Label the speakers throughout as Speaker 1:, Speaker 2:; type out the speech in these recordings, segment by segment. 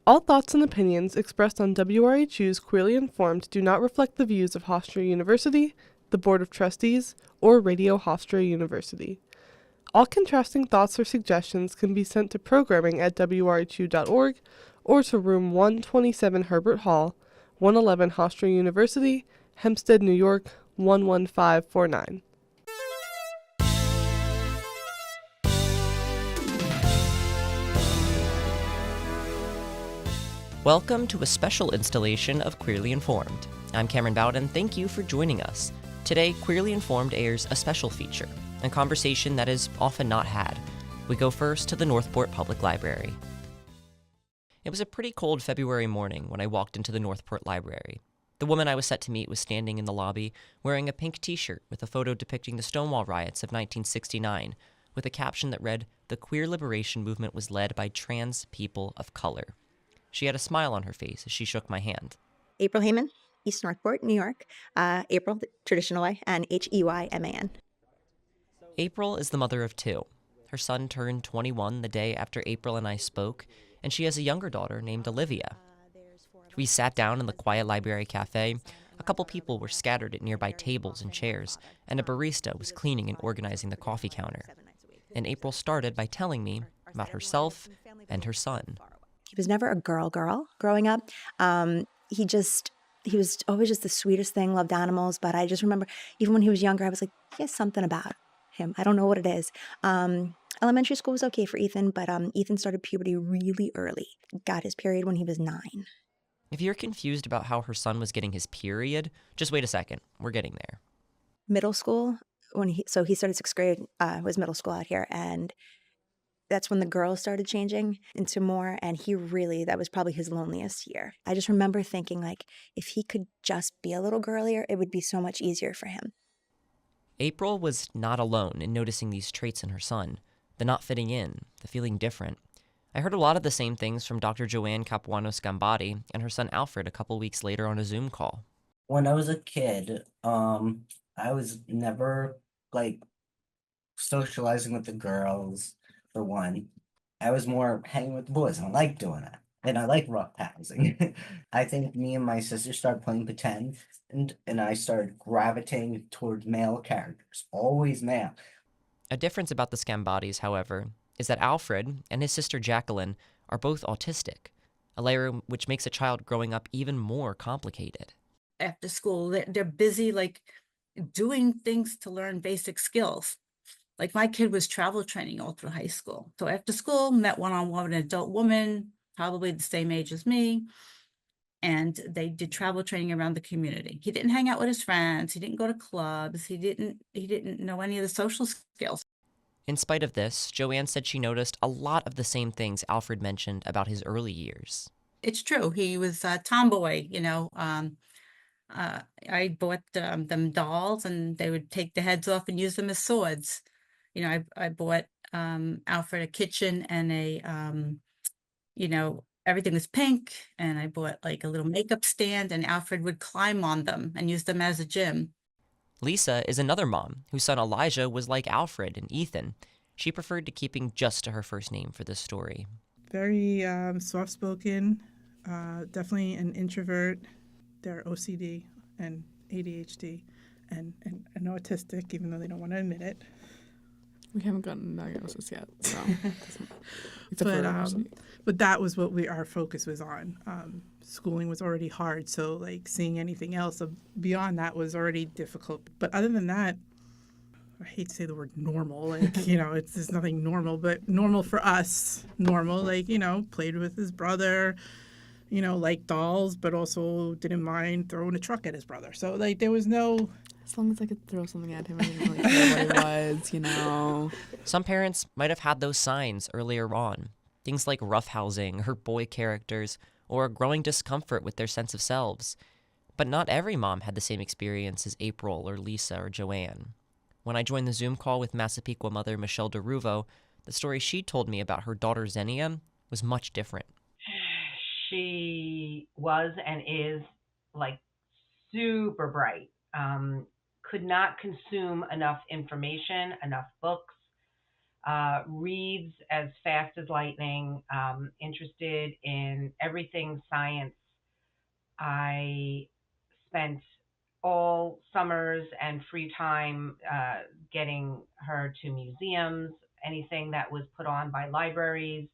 Speaker 1: All thoughts and opinions expressed on WRHU's Queerly Informed do not reflect the views of Hofstra University, the Board of Trustees, or Radio Hofstra University. All contrasting thoughts or suggestions can be sent to programming@wrhu.org or to room 127 Herbert Hall, 111 Hofstra University, Hempstead, New York, 11549.
Speaker 2: Welcome to a special installation of Queerly Informed. I'm Camryn Bowden. Thank you for joining us. Today, Queerly Informed airs a special feature, a conversation that is often not had. We go first to the Northport Public Library. It was a pretty cold February morning when I walked into the Northport Library. The woman I was set to meet was standing in the lobby wearing a pink t-shirt with a photo depicting the Stonewall riots of 1969, with a caption that read, "The queer liberation movement was led by trans people of color." She had a smile on her face as she shook my hand.
Speaker 3: April Heyman, East Northport, New York. April, the traditional way, and Heyman.
Speaker 2: April is the mother of two. Her son turned 21 the day after April and I spoke, and she has a younger daughter named Olivia. We sat down in the quiet library cafe. A couple people were scattered at nearby tables and chairs, and a barista was cleaning and organizing the coffee counter. And April started by telling me about herself and her son.
Speaker 3: He was never a girl growing up. He was always just the sweetest thing, loved animals. But I just remember, even when he was younger, I was like, he has something about him. I don't know what it is. Elementary school was okay for Ethan, but Ethan started puberty really early. Got his period when he was 9.
Speaker 2: If you're confused about how her son was getting his period, just wait a second. We're getting there.
Speaker 3: Middle school, he started 6th grade, was middle school out here, and that's when the girls started changing into more, and that was probably his loneliest year. I just remember thinking, like, if he could just be a little girlier, it would be so much easier for him.
Speaker 2: April was not alone in noticing these traits in her son, the not fitting in, the feeling different. I heard a lot of the same things from Dr. Joanne Capuano-Scambati and her son Alfred a couple weeks later on a Zoom call.
Speaker 4: When I was a kid, I was never, socializing with the girls. For one, I was more hanging with the boys, and I like doing that. And I like roughhousing. I think me and my sister started playing pretend, and I started gravitating towards male characters, always male.
Speaker 2: A difference about the Scambatis, however, is that Alfred and his sister Jacqueline are both autistic, a layer which makes a child growing up even more complicated.
Speaker 5: After school, they're busy, doing things to learn basic skills. Like my kid was travel training all through high school. So after school, met one-on-one with an adult woman, probably the same age as me. And they did travel training around the community. He didn't hang out with his friends. He didn't go to clubs. He didn't know any of the social skills.
Speaker 2: In spite of this, Joanne said she noticed a lot of the same things Alfred mentioned about his early years.
Speaker 5: It's true. He was a tomboy, I bought them dolls, and they would take the heads off and use them as swords. I bought Alfred a kitchen and everything was pink, and I bought a little makeup stand, and Alfred would climb on them and use them as a gym.
Speaker 2: Lisa is another mom whose son Elijah was like Alfred and Ethan. She preferred to keeping just to her first name for this story.
Speaker 6: Very soft-spoken, definitely an introvert. They're OCD and ADHD and autistic, even though they don't want to admit it.
Speaker 7: We haven't gotten a diagnosis yet, so.
Speaker 6: But that was what our focus was on. Schooling was already hard, so seeing anything else beyond that was already difficult. But other than that, I hate to say the word normal, there's nothing normal, but normal for us, played with his brother, liked dolls, but also didn't mind throwing a truck at his brother. So there was no...
Speaker 7: As long as I could throw something at him, I didn't really care what he was,
Speaker 2: Some parents might have had those signs earlier on. Things like roughhousing or boy characters, or a growing discomfort with their sense of selves. But not every mom had the same experience as April or Lisa or Joanne. When I joined the Zoom call with Massapequa mother Michelle DeRuvo, the story she told me about her daughter Xenia was much different.
Speaker 8: She was and is super bright. Could not consume enough information, enough books. reads as fast as lightning, interested in everything science. I spent all summers and free time getting her to museums, anything that was put on by libraries,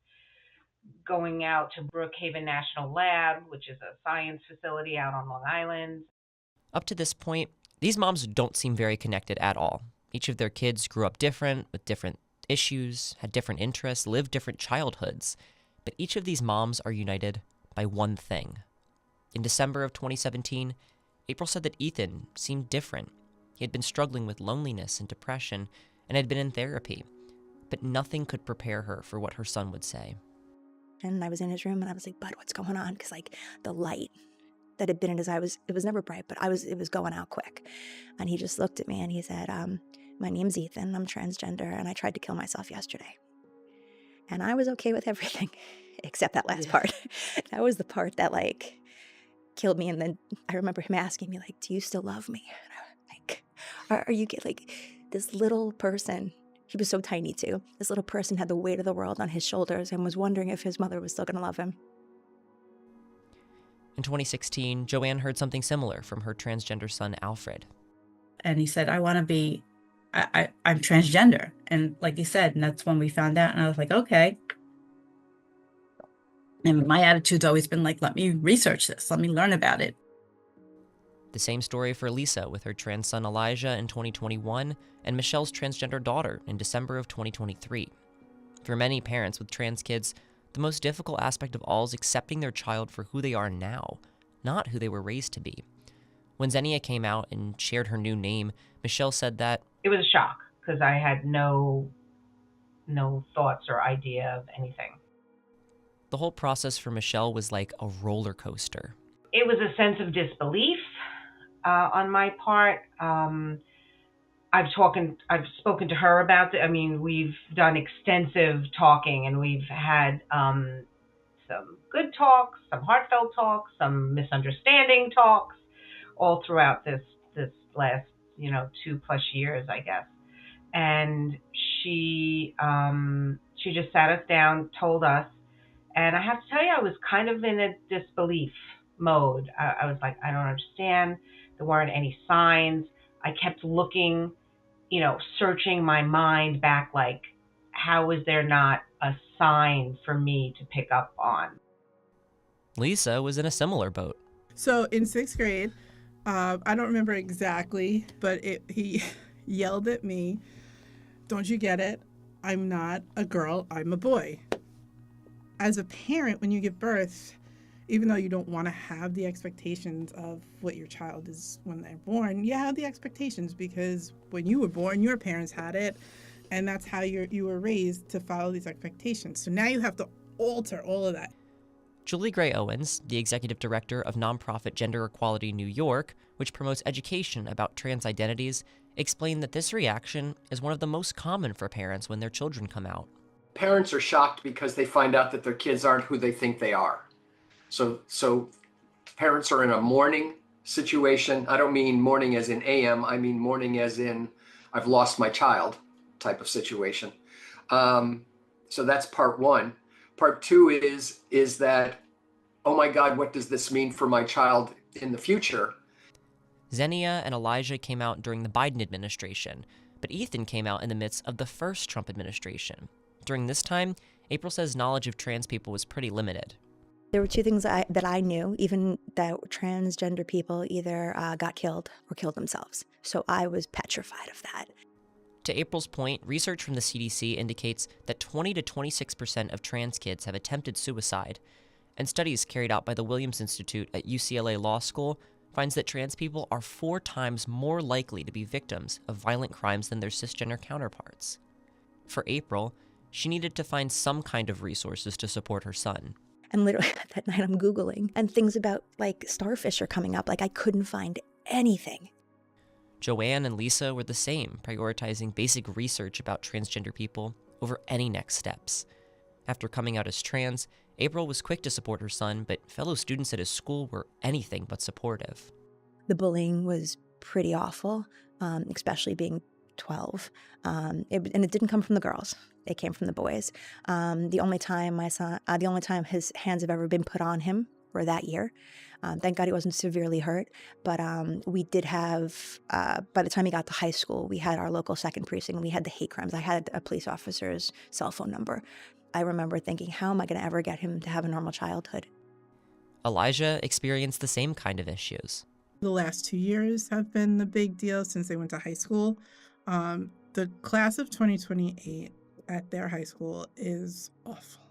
Speaker 8: going out to Brookhaven National Lab, which is a science facility out on Long Island.
Speaker 2: Up to this point, these moms don't seem very connected at all. Each of their kids grew up different, with different issues, had different interests, lived different childhoods. But each of these moms are united by one thing. In December of 2017, April said that Ethan seemed different. He had been struggling with loneliness and depression and had been in therapy, but nothing could prepare her for what her son would say.
Speaker 3: And I was in his room and I was like, "Bud, what's going on?" Because like the light that had been in his eye it was never bright, but it was going out quick. And he just looked at me and he said, "My name's Ethan, I'm transgender, and I tried to kill myself yesterday." And I was okay with everything except that last part. That was the part that like killed me. And then I remember him asking me like, "Do you still love me?" And I was like, are you like this little person? He was so tiny too. This little person had the weight of the world on his shoulders and was wondering if his mother was still going to love him.
Speaker 2: In 2016, Joanne heard something similar from her transgender son, Alfred.
Speaker 5: And he said, "I want to be, I'm transgender." And like he said, and that's when we found out. And I was like, okay. And my attitude's always been like, let me research this. Let me learn about it.
Speaker 2: The same story for Lisa with her trans son Elijah in 2021 and Michelle's transgender daughter in December of 2023. For many parents with trans kids, the most difficult aspect of all is accepting their child for who they are now, not who they were raised to be. When Xenia came out and shared her new name, Michelle said that
Speaker 8: It was a shock because I had no thoughts or idea of anything.
Speaker 2: the whole process for Michelle was like a roller coaster.
Speaker 8: It was a sense of disbelief on my part. I've spoken to her about it. I mean, we've done extensive talking, and we've had some good talks, some heartfelt talks, some misunderstanding talks, all throughout this last 2+ years, I guess. And she just sat us down, told us, and I have to tell you, I was kind of in a disbelief mode. I was like, I don't understand. There weren't any signs. I kept looking, searching my mind back, like, how is there not a sign for me to pick up on?
Speaker 2: Lisa was in a similar boat.
Speaker 6: So in 6th grade, I don't remember exactly, but he yelled at me, "Don't you get it? I'm not a girl, I'm a boy." As a parent, when you give birth, even though you don't want to have the expectations of what your child is when they're born, you have the expectations because when you were born, your parents had it, and that's how you were raised to follow these expectations. So now you have to alter all of that.
Speaker 2: Julie Gray Owens, the executive director of nonprofit Gender Equality New York, which promotes education about trans identities, explained that this reaction is one of the most common for parents when their children come out.
Speaker 9: Parents are shocked because they find out that their kids aren't who they think they are. So parents are in a mourning situation. I don't mean mourning as in AM, I mean mourning as in I've lost my child type of situation. So that's part one. Part two is that, oh my God, what does this mean for my child in the future?
Speaker 2: Xenia and Elijah came out during the Biden administration, but Ethan came out in the midst of the first Trump administration. During this time, April says knowledge of trans people was pretty limited.
Speaker 3: There were two things that I knew, even that transgender people either got killed or killed themselves. So I was petrified of that.
Speaker 2: To April's point, research from the CDC indicates that 20 to 26% of trans kids have attempted suicide, and studies carried out by the Williams Institute at UCLA Law School finds that trans people are 4 times more likely to be victims of violent crimes than their cisgender counterparts. For April, she needed to find some kind of resources to support her son.
Speaker 3: And literally that night I'm Googling, and things about like starfish are coming up. Like I couldn't find anything.
Speaker 2: Joanne and Lisa were the same, prioritizing basic research about transgender people over any next steps. After coming out as trans, April was quick to support her son, but fellow students at his school were anything but supportive.
Speaker 3: The bullying was pretty awful, especially being 12. And it didn't come from the girls. They came from the boys. The only time his hands have ever been put on him were that year. Thank God he wasn't severely hurt. But we did have, by the time he got to high school, we had our local second precinct. We had the hate crimes. I had a police officer's cell phone number. I remember thinking, how am I going to ever get him to have a normal childhood?
Speaker 2: Elijah experienced the same kind of issues.
Speaker 6: The last 2 years have been the big deal since they went to high school. The class of 2028 at their high school is awful.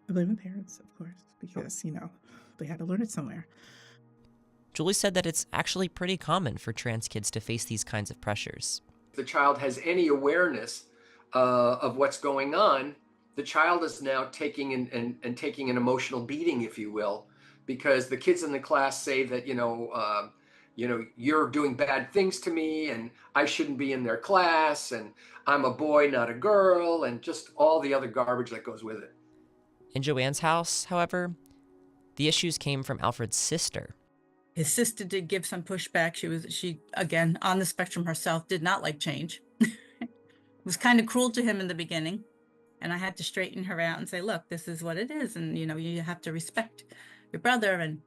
Speaker 6: I blame the parents, of course, because, they had to learn it somewhere.
Speaker 2: Julie said that it's actually pretty common for trans kids to face these kinds of pressures.
Speaker 9: If the child has any awareness of what's going on, the child is now taking taking an emotional beating, if you will, because the kids in the class say that, you're doing bad things to me and I shouldn't be in their class and I'm a boy, not a girl, and just all the other garbage that goes with it.
Speaker 2: In Joanne's house, however, the issues came from Alfred's sister.
Speaker 5: His sister did give some pushback. She again, on the spectrum herself, did not like change. It was kind of cruel to him in the beginning. And I had to straighten her out and say, look, this is what it is. And, you have to respect your brother. And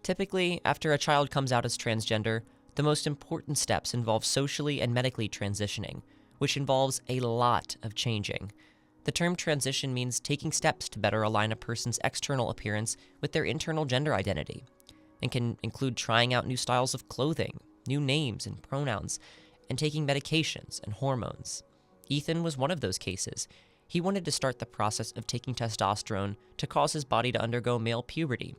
Speaker 2: Typically, after a child comes out as transgender, the most important steps involve socially and medically transitioning, which involves a lot of changing. The term transition means taking steps to better align a person's external appearance with their internal gender identity, and can include trying out new styles of clothing, new names and pronouns, and taking medications and hormones. Ethan was one of those cases. He wanted to start the process of taking testosterone to cause his body to undergo male puberty.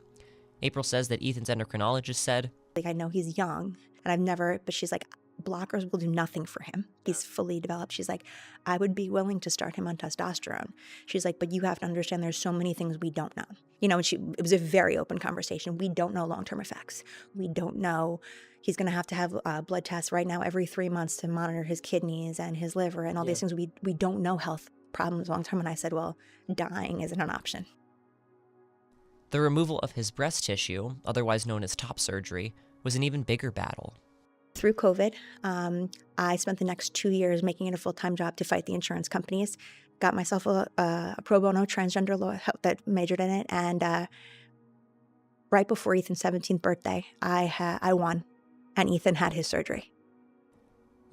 Speaker 2: April says that Ethan's endocrinologist said,
Speaker 3: I know he's young, but she's like, blockers will do nothing for him. He's fully developed. She's like, I would be willing to start him on testosterone. She's like, but you have to understand there's so many things we don't know. And it was a very open conversation. We don't know long-term effects. We don't know. He's going to have blood tests right now every 3 months to monitor his kidneys and his liver and all these things. We don't know health problems long-term. And I said, well, dying isn't an option.
Speaker 2: The removal of his breast tissue, otherwise known as top surgery, was an even bigger battle.
Speaker 3: Through COVID, I spent the next 2 years making it a full-time job to fight the insurance companies. Got myself a pro bono transgender law that majored in it. And right before Ethan's 17th birthday, I won, and Ethan had his surgery.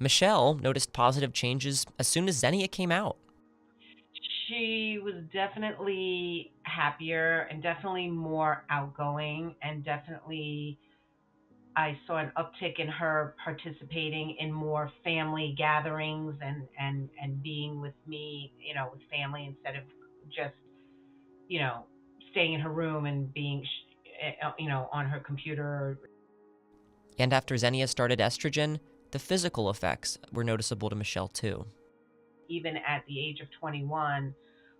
Speaker 2: Michelle noticed positive changes as soon as Xenia came out.
Speaker 8: She was definitely happier and definitely more outgoing, and definitely I saw an uptick in her participating in more family gatherings and being with me, with family instead of just, staying in her room and being, on her computer.
Speaker 2: And after Xenia started estrogen, the physical effects were noticeable to Michelle too.
Speaker 8: Even at the age of 21,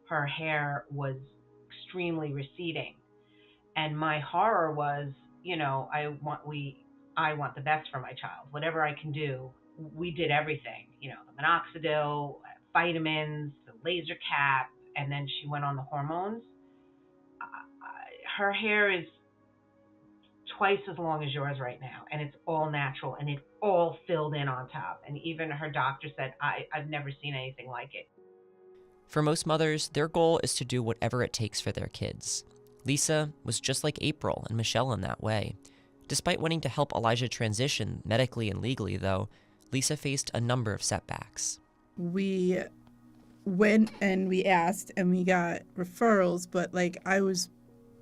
Speaker 8: her hair was extremely receding. And my horror was, I want the best for my child. Whatever I can do, we did everything. The minoxidil, vitamins, the laser cap, and then she went on the hormones. Her hair is twice as long as yours right now, and it's all natural, and it all filled in on top. And even her doctor said, I've never seen anything like it.
Speaker 2: For most mothers, their goal is to do whatever it takes for their kids. Lisa was just like April and Michelle in that way. Despite wanting to help Elijah transition medically and legally, though, Lisa faced a number of setbacks.
Speaker 6: We went and we asked and we got referrals, but I was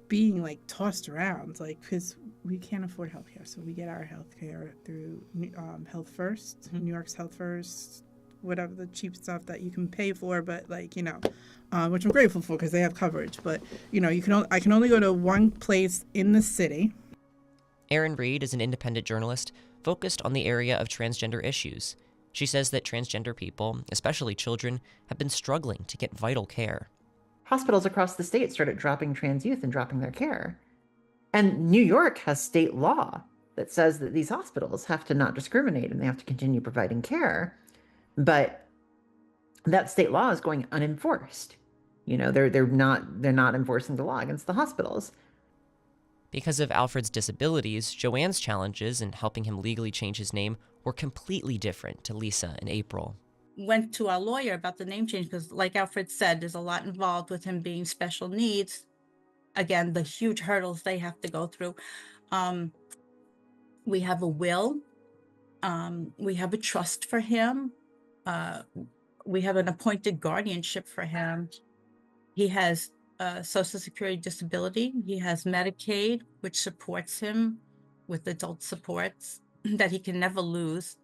Speaker 6: being tossed around, because we can't afford healthcare. So we get our healthcare through Health First, New York's Health First, whatever the cheap stuff that you can pay for, but which I'm grateful for because they have coverage. But I can only go to one place in the city.
Speaker 2: Erin Reed is an independent journalist focused on the area of transgender issues. She says that transgender people, especially children, have been struggling to get vital care.
Speaker 10: Hospitals across the state started dropping trans youth and dropping their care. And New York has state law that says that these hospitals have to not discriminate and they have to continue providing care. But that state law is going unenforced. They're not enforcing the law against the hospitals.
Speaker 2: Because of Alfred's disabilities, Joanne's challenges in helping him legally change his name were completely different to Lisa and April.
Speaker 5: went to our lawyer about the name change because, like Alfred said, there's a lot involved with him being special needs. Again, the huge hurdles they have to go through. We have a will. We have a trust for him. We have an appointed guardianship for him. He has Social Security disability. He has Medicaid, which supports him with adult supports that he can never lose.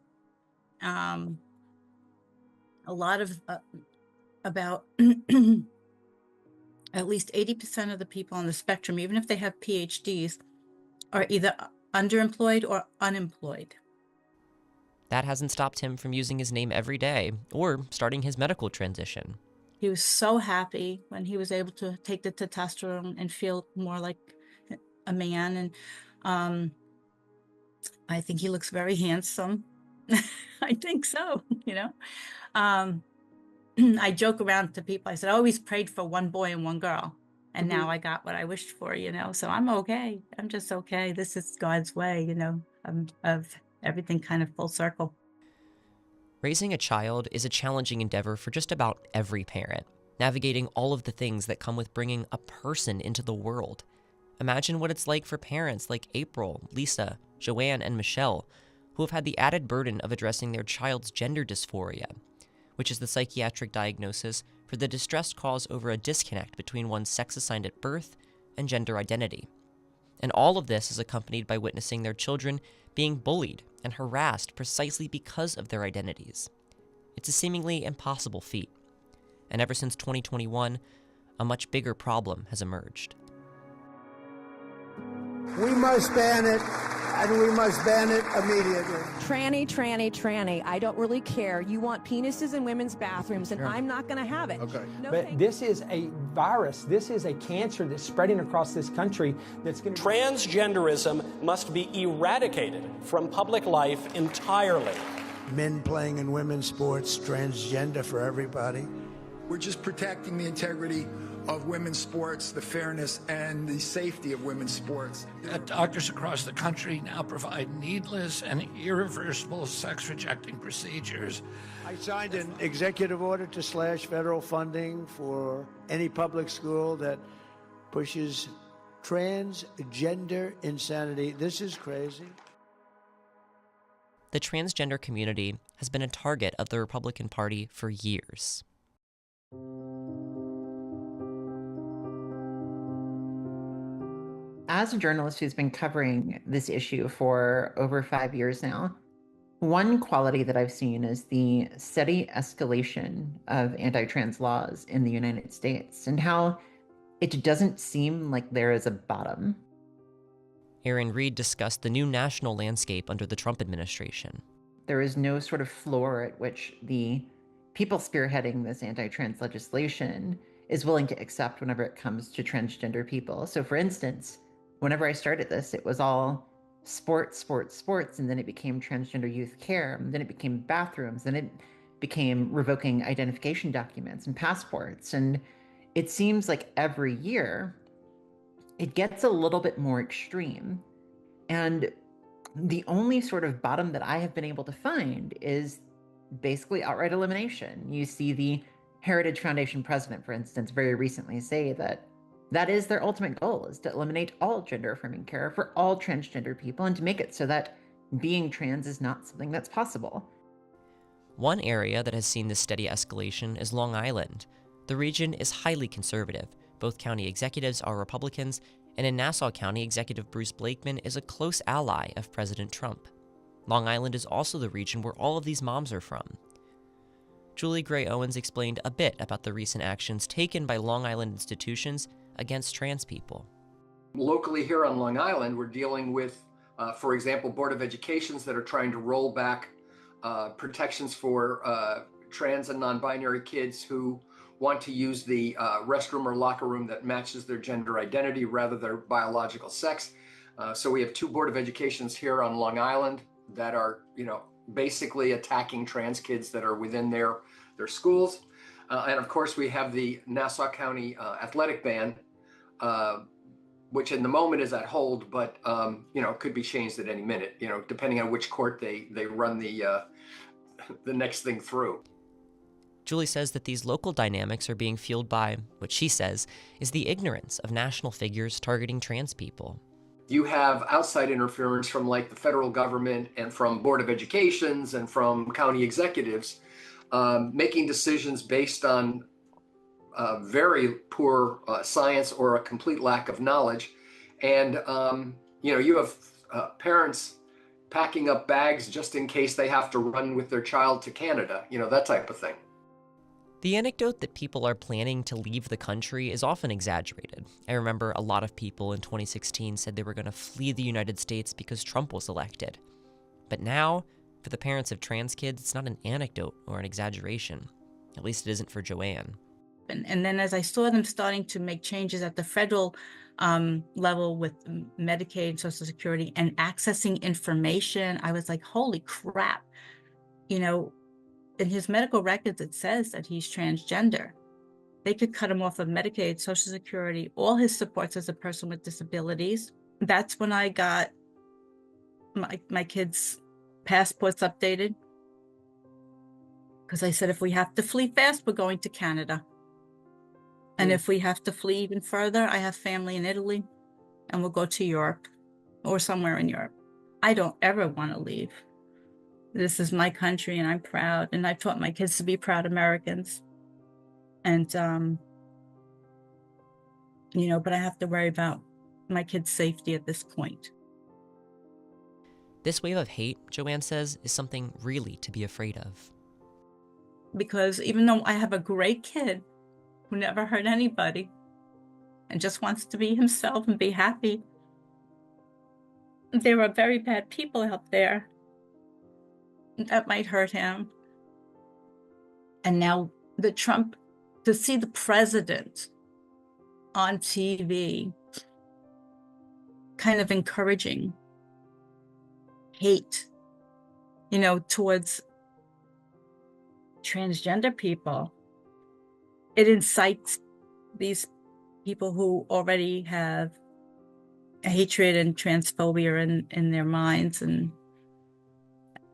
Speaker 5: A lot of about at least 80% of the people on the spectrum, even if they have PhDs, are either underemployed or unemployed.
Speaker 2: That hasn't stopped him from using his name every day or starting his medical transition.
Speaker 5: He was so happy when he was able to take the testosterone and feel more like a man. And I think he looks very handsome. I think so, you know. I joke around to people. I said, I always prayed for one boy and one girl. And now I got what I wished for, you know. So I'm okay. I'm just okay. This is God's way, you know, of everything kind of full circle.
Speaker 2: Raising a child is a challenging endeavor for just about every parent, navigating all of the things that come with bringing a person into the world. Imagine what it's like for parents like April, Lisa, Joanne, and Michelle, who have had the added burden of addressing their child's gender dysphoria, which is the psychiatric diagnosis for the distress caused over a disconnect between one's sex assigned at birth and gender identity. And all of this is accompanied by witnessing their children being bullied and harassed precisely because of their identities. It's a seemingly impossible feat. And ever since 2021, a much bigger problem has emerged.
Speaker 11: We must ban it, and we must ban it immediately.
Speaker 12: Tranny, tranny, tranny. I don't really care. You want penises in women's bathrooms, and I'm not going to have it.
Speaker 11: Okay.
Speaker 12: No,
Speaker 13: but this is a virus. This is a cancer that's spreading across this country that's going to...
Speaker 14: Transgenderism must be eradicated from public life entirely.
Speaker 11: Men playing in women's sports, transgender for everybody.
Speaker 15: We're just protecting the integrity of women's sports, the fairness and the safety of women's sports.
Speaker 16: Doctors across the country now provide needless and irreversible sex-rejecting procedures.
Speaker 11: I signed an executive order to slash federal funding for any public school that pushes transgender insanity. This is crazy.
Speaker 2: The transgender community has been a target of the Republican Party for years.
Speaker 10: As a journalist who's been covering this issue for over 5 years now, one quality that I've seen is the steady escalation of anti-trans laws in the United States and how it doesn't seem like there is a bottom.
Speaker 2: Aaron Reed discussed the new national landscape under the Trump administration.
Speaker 10: There is no sort of floor at which the people spearheading this anti-trans legislation is willing to accept whenever it comes to transgender people. So for instance, whenever I started this, it was all sports, sports, sports, and then it became transgender youth care, and then it became bathrooms, then it became revoking identification documents and passports. And it seems like every year it gets a little bit more extreme. And the only sort of bottom that I have been able to find is basically outright elimination. You see the Heritage Foundation president, for instance, very recently say that that is their ultimate goal, is to eliminate all gender affirming care for all transgender people and to make it so that being trans is not something that's possible.
Speaker 2: One area that has seen this steady escalation is Long Island. The region is highly conservative. Both county executives are Republicans, and in Nassau County, Executive Bruce Blakeman is a close ally of President Trump. Long Island is also the region where all of these moms are from. Julie Gray Owens explained a bit about the recent actions taken by Long Island institutions against trans people.
Speaker 9: Locally here on Long Island, we're dealing with, for example, Board of Educations that are trying to roll back protections for trans and non-binary kids who want to use the restroom or locker room that matches their gender identity rather than their biological sex. So we have two Board of Educations here on Long Island that are, basically attacking trans kids that are within their schools. And of course, we have the Nassau County athletic ban, which in the moment is at hold, but could be changed at any minute, depending on which court they run the next thing through.
Speaker 2: Julie says that these local dynamics are being fueled by what she says is the ignorance of national figures targeting trans people.
Speaker 9: You have outside interference from like the federal government and from Board of Educations and from county executives making decisions based on very poor science or a complete lack of knowledge. And, you have parents packing up bags just in case they have to run with their child to Canada, that type of thing.
Speaker 2: The anecdote that people are planning to leave the country is often exaggerated. I remember a lot of people in 2016 said they were going to flee the United States because Trump was elected. But now, for the parents of trans kids, it's not an anecdote or an exaggeration. At least it isn't for Joanne.
Speaker 5: And then as I saw them starting to make changes at the federal level with Medicaid and Social Security and accessing information, I was like, holy crap. In his medical records, it says that he's transgender. They could cut him off of Medicaid, Social Security, all his supports as a person with disabilities. That's when I got my kids' passports updated. Because I said, if we have to flee fast, we're going to Canada. And if we have to flee even further, I have family in Italy, and we'll go to Europe or somewhere in Europe. I don't ever want to leave. This is my country, and I'm proud. And I taught my kids to be proud Americans. And, but I have to worry about my kids' safety at this point.
Speaker 2: This wave of hate, Joanne says, is something really to be afraid of.
Speaker 5: Because even though I have a great kid who never hurt anybody and just wants to be himself and be happy, there are very bad people out there that might hurt him. And now to see the president on TV kind of encouraging hate, towards transgender people, it incites these people who already have hatred and transphobia in their minds, and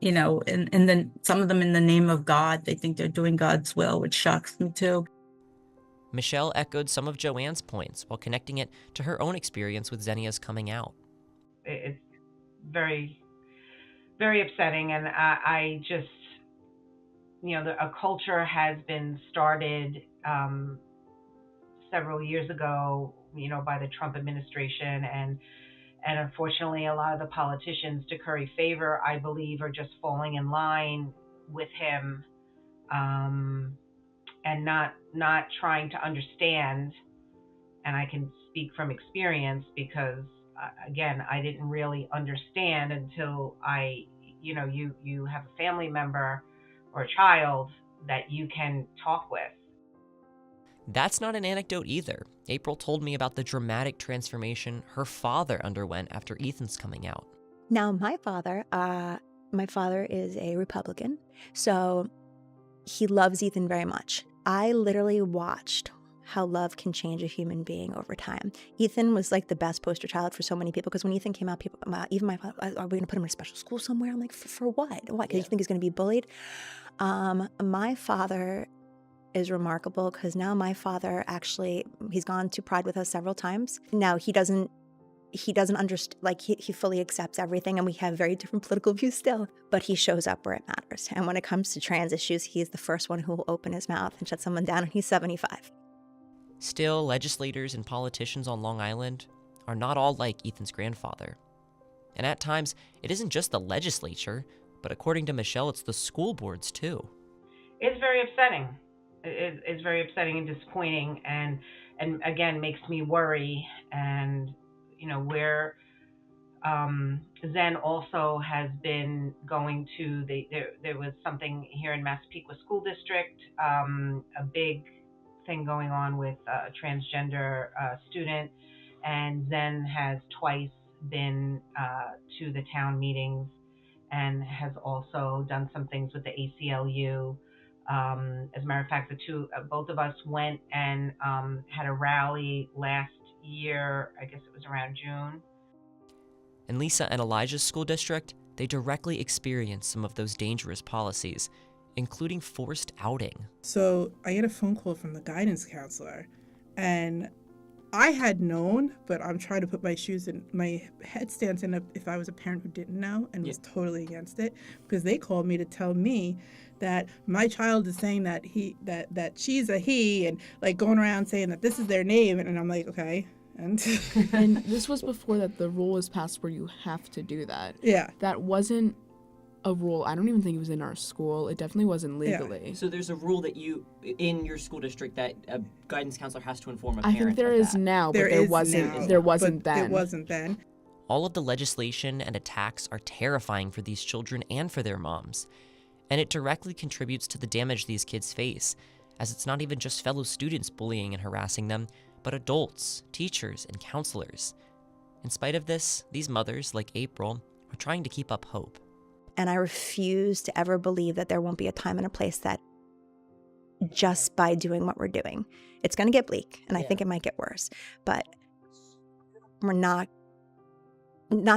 Speaker 5: and then some of them in the name of God, they think they're doing God's will, which shocks me too.
Speaker 2: Michelle echoed some of Joanne's points while connecting it to her own experience with Xenia's coming out.
Speaker 8: It's very, very upsetting, and I just, a culture has been started several years ago, by the Trump administration, and unfortunately a lot of the politicians to curry favor, I believe, are just falling in line with him, and not trying to understand. And I can speak from experience because again, I didn't really understand until you have a family member or a child that you can talk with.
Speaker 2: That's not an anecdote either. April told me about the dramatic transformation her father underwent after Ethan's coming out.
Speaker 3: Now, my father is a Republican, so he loves Ethan very much. I literally watched how love can change a human being over time. Ethan was like the best poster child for so many people, because when Ethan came out, people, even my father, are we going to put him in a special school somewhere? I'm like, for what? Why? Because you think he's going to be bullied? My father is remarkable because now my father actually, he's gone to Pride with us several times. Now he doesn't understand, like he fully accepts everything, and we have very different political views still, but he shows up where it matters. And when it comes to trans issues, he's the first one who will open his mouth and shut someone down, and he's 75.
Speaker 2: Still, legislators and politicians on Long Island are not all like Ethan's grandfather. And at times, it isn't just the legislature, but according to Michelle, it's the school boards too.
Speaker 8: It's very upsetting. It's very upsetting and disappointing, and again makes me worry. And where Zen also has been going to there was something here in Massapequa School District, a big thing going on with a transgender student, and Zen has twice been to the town meetings and has also done some things with the ACLU. As a matter of fact, both of us went and had a rally last year. I guess it was around June.
Speaker 2: In Lisa and Elijah's school district, they directly experienced some of those dangerous policies, including forced outing.
Speaker 6: So I get a phone call from the guidance counselor, and I had known, but I'm trying to put my head stands in if I was a parent who didn't know and was totally against it, because they called me to tell me that my child is saying that that she's a he, and like going around saying that this is their name, and I'm like, okay. And
Speaker 7: and this was before that the rule was passed where you have to do that.
Speaker 6: Yeah.
Speaker 7: That wasn't a rule. I don't even think it was in our school. It definitely wasn't legally.
Speaker 2: Yeah. So there's a rule that in your school district, that a guidance counselor has to inform a
Speaker 7: I
Speaker 2: parent.
Speaker 7: think there is now, but there wasn't then.
Speaker 6: It wasn't then.
Speaker 2: All of the legislation and attacks are terrifying for these children and for their moms. And it directly contributes to the damage these kids face, as it's not even just fellow students bullying and harassing them, but adults, teachers, and counselors. In spite of this, these mothers, like April, are trying to keep up hope.
Speaker 3: And I refuse to ever believe that there won't be a time and a place that just by doing what we're doing, it's going to get bleak, and I think it might get worse. But we're not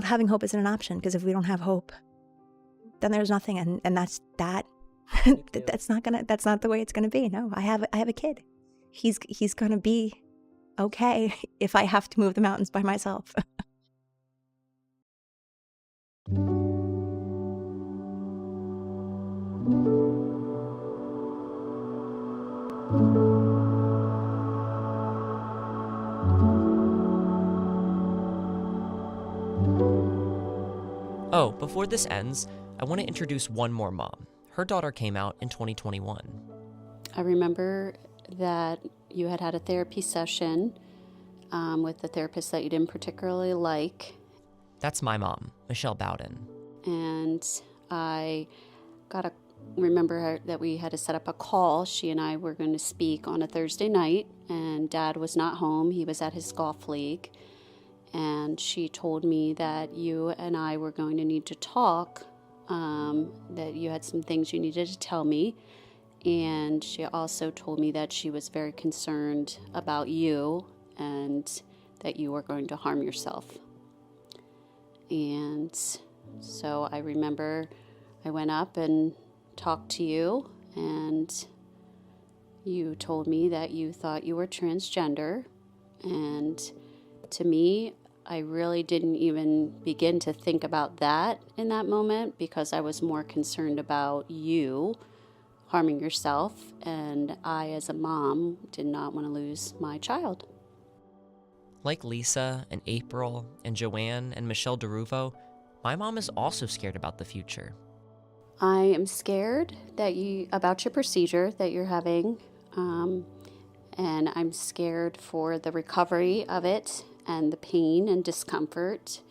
Speaker 3: having hope isn't an option, because if we don't have hope, then there's nothing, and that's that. That's not the way it's gonna be. No, I have a kid. He's gonna be okay if I have to move the mountains by myself.
Speaker 2: Oh, before this ends, I want to introduce one more mom. Her daughter came out in 2021.
Speaker 17: I remember that you had a therapy session with a therapist that you didn't particularly like.
Speaker 2: That's my mom, Michelle Bowden.
Speaker 17: And I remember that we had to set up a call. She and I were going to speak on a Thursday night, and Dad was not home. He was at his golf league. And she told me that you and I were going to need to talk, that you had some things you needed to tell me. And she also told me that she was very concerned about you and that you were going to harm yourself. And so I remember I went up and talked to you, and you told me that you thought you were transgender. And to me, I really didn't even begin to think about that in that moment, because I was more concerned about you harming yourself, and I, as a mom, did not want to lose my child.
Speaker 2: Like Lisa and April and Joanne and Michelle DeRuvo, my mom is also scared about the future.
Speaker 17: I am scared about your procedure that you're having, and I'm scared for the recovery of it and the pain and discomfort,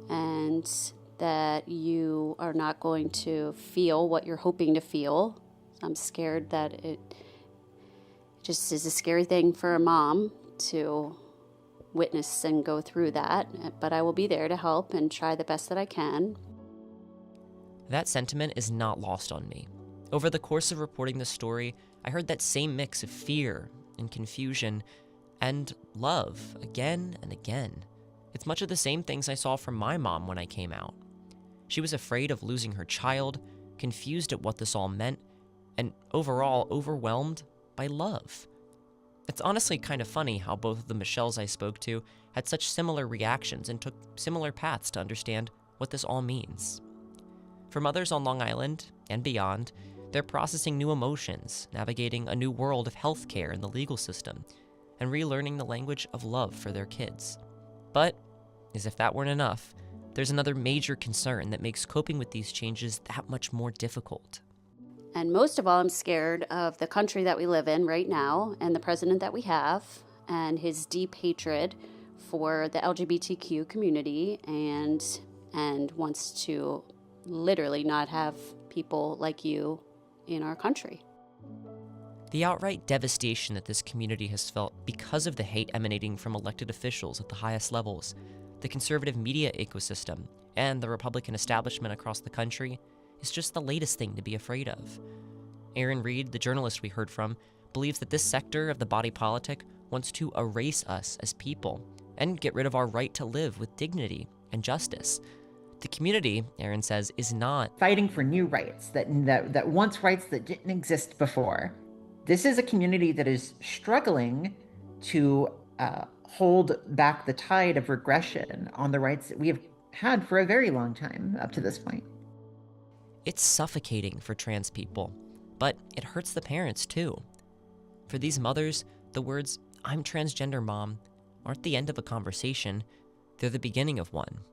Speaker 17: and that you are not going to feel what you're hoping to feel. I'm scared that it just is a scary thing for a mom to witness and go through that, but I will be there to help and try the best that I can.
Speaker 2: That sentiment is not lost on me. Over the course of reporting this story, I heard that same mix of fear and confusion and love again and again. It's much of the same things I saw from my mom when I came out. She was afraid of losing her child, confused at what this all meant, and overall overwhelmed by love. It's honestly kind of funny how both of the Michelles I spoke to had such similar reactions and took similar paths to understand what this all means. For mothers on Long Island and beyond, they're processing new emotions, navigating a new world of healthcare and the legal system, and relearning the language of love for their kids. But, as if that weren't enough, there's another major concern that makes coping with these changes that much more difficult.
Speaker 17: And most of all, I'm scared of the country that we live in right now and the president that we have and his deep hatred for the LGBTQ community and wants to literally not have people like you in our country.
Speaker 2: The outright devastation that this community has felt because of the hate emanating from elected officials at the highest levels, the conservative media ecosystem, and the Republican establishment across the country is just the latest thing to be afraid of. Aaron Reed, the journalist we heard from, believes that this sector of the body politic wants to erase us as people and get rid of our right to live with dignity and justice. The community, Erin says, is not
Speaker 10: fighting for new rights that wants rights that didn't exist before. This is a community that is struggling to hold back the tide of regression on the rights that we have had for a very long time up to this point.
Speaker 2: It's suffocating for trans people, but it hurts the parents too. For these mothers, the words, "I'm transgender, Mom," aren't the end of a conversation, they're the beginning of one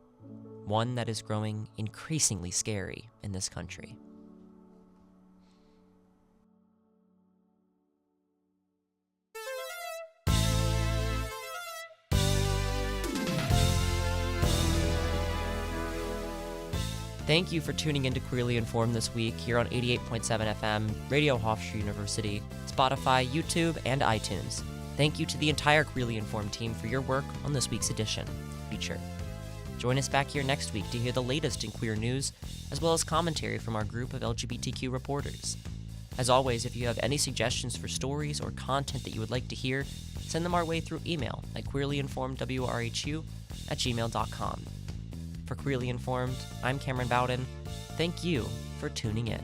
Speaker 2: that is growing increasingly scary in this country. Thank you for tuning in to Queerly Informed this week here on 88.7 FM, Radio Hofstra University, Spotify, YouTube, and iTunes. Thank you to the entire Queerly Informed team for your work on this week's edition feature. Join us back here next week to hear the latest in queer news, as well as commentary from our group of LGBTQ reporters. As always, if you have any suggestions for stories or content that you would like to hear, send them our way through email at queerlyinformedwrhu@gmail.com. For Queerly Informed, I'm Camryn Bowden. Thank you for tuning in.